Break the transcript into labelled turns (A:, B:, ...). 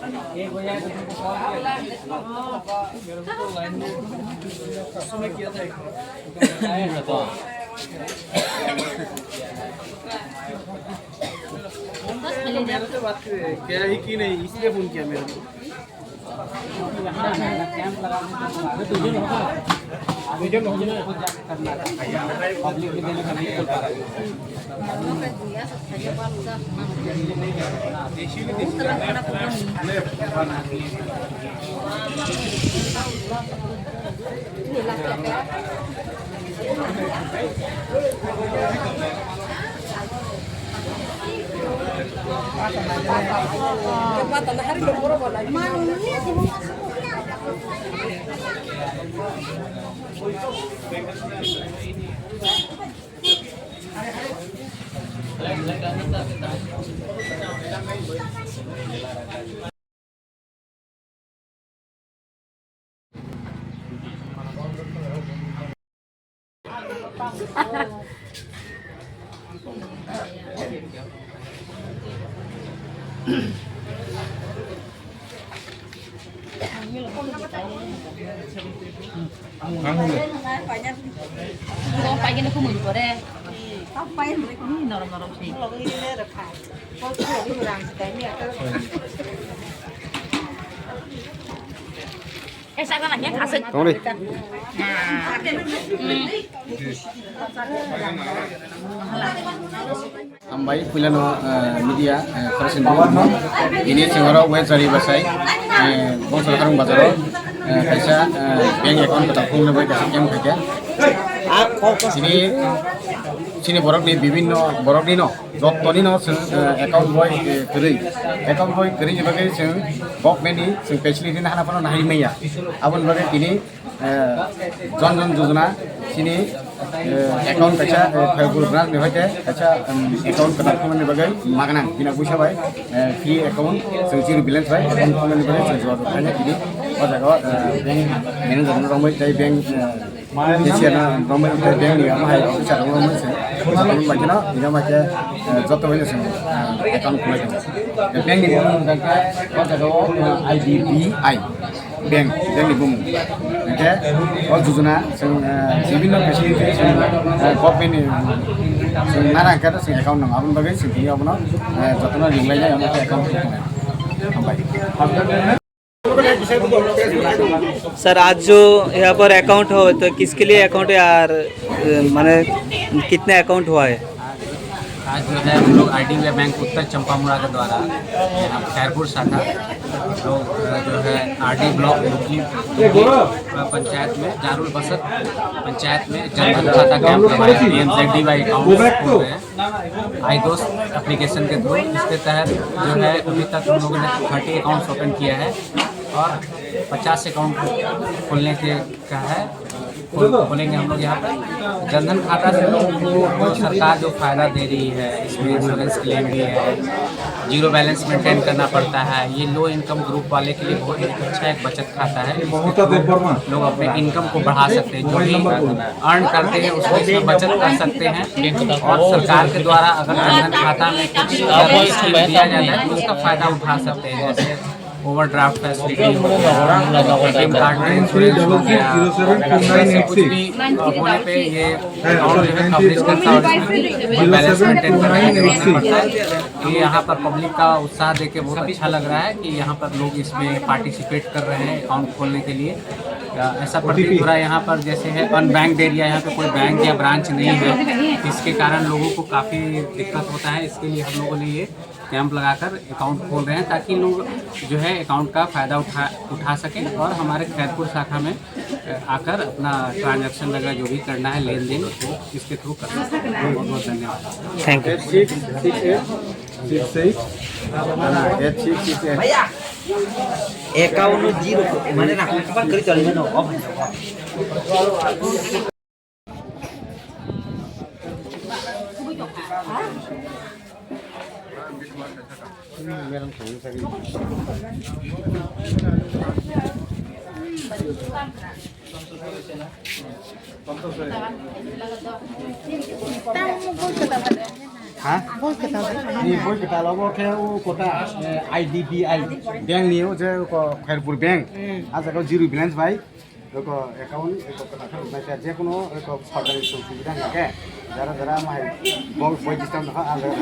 A: एक भैया मेरे को लाइन में सुना किया था मेरे से बात क्या ही की नहीं, इसलिए फोन किया मेरे को। कैंप लगाने पब्लिक भी देने का नहीं चलता।
B: Nó không mừng vào đây. Tóc bay nó cũng nồng xì. Em sao con là nhát thả sinh.
C: Đúng đi. Ambai Pilano media present ini seorang web dari Basai bongsul harung bazaro kaisa bank account ketapung nabai kasih jam kerja sini borok ni bibinno borok ni no jottoni no account boy keri sebagai bok meni facility na hana pano nahi meya abon bagai ini জন জন যোজনা sini account kaca Khairul Branch ni hoite kaca account ketak kumani bagai maganang bina puisa bai free account sejiri balance bai account kumani bagai sejual hanya ini oh jago bank manager rombai tai bank Disiana rombai tai bank ni amai officer rombai se kalau macam ni macam joto banyak sih account kumani bank ni oh jago IDBI bank ni bum oke और योजना विभिन्न facility government नारा कर account नंग अपन बगे सिंह अपन जतना लिंगलाय जाय हमर एकाउंट
D: सर आज जो यहाँ पर अकाउंट हो तो किसके लिए अकाउंट है यार माने कितने अकाउंट हुआ है?
E: आज जो है हम लोग IDBI बैंक उत्तर चंपामुड़ा के द्वारा खैरपुर शाखा लोग जो है RD ब्लॉक पंचायत में जारुल बसत पंचायत में जनधन खाता कैंप लगाया PMZDY अकाउंट खोल रहे हैं iDost एप्लीकेशन के थ्रू। इसके तहत जो है अभी तक हम लोगों ने 30 अकाउंट्स ओपन किया है और 50 अकाउंट खोलने के का है खोलेंगे हम लोग यहाँ पर। जनधन खाता से लोगों को सरकार जो फ़ायदा दे रही है इसमें इंश्योरेंस क्लेम भी है, जीरो बैलेंस मेंटेन करना पड़ता है। ये लो इनकम ग्रुप वाले के लिए बहुत अच्छा एक बचत खाता है। लोग अपने इनकम को बढ़ा सकते हैं, जो भी अर्न करते हैं उसको इसमें बचत कर सकते हैं और सरकार के द्वारा अगर जनधन खाता में कुछ दिया जाता है तो उसका फ़ायदा उठा सकते हैं। जैसे ओवरड्राफ्ट फैसिलिटी हो गया, ATM कार्ड में इंश्योरेंस हो गया, कुछ भी होने पे ये अकाउंट जो है कवरेज करता है और इसमें बैलेंस मेंटेन करने की जरूरत नहीं पड़ता है। ये यहाँ पर पब्लिक का उत्साह देख के बहुत अच्छा लग रहा है कि यहाँ पर लोग इसमें पार्टिसिपेट कर रहे हैं अकाउंट खोलने के लिए। ऐसा प्रतीत हो रहा है यहाँ पर जैसे है अनबैंक्ड एरिया, यहाँ पे कोई बैंक या ब्रांच नहीं है, इसके कारण लोगों को काफ़ी दिक्कत होता है। इसके लिए हम लोगों ने ये कैंप लगाकर अकाउंट खोल रहे हैं ताकि लोग जो है अकाउंट का फ़ायदा उठा सकें और हमारे खैरपुर शाखा में आकर अपना ट्रांजैक्शन वगैरह जो भी करना है लेन देन वो इसके थ्रू कर सकते हैं। बहुत बहुत धन्यवाद।
D: Thank you.
F: एकाउंट जीरो माने ना कपाल करी चली ना ऑफ
C: হ্যাঁ এই বই কেটা লব খে ও কোটা আইডিবিআই ব্যাংক নিও যে খয়রপুর ব্যাংক আজাগো জিরো ব্যালেন্স ভাই অ্যাকাউন্ট কথা যে কোনো সরকারি সুবিধা নাকি যারা যারা মাই বই সিস্টেম দেখা আজাগো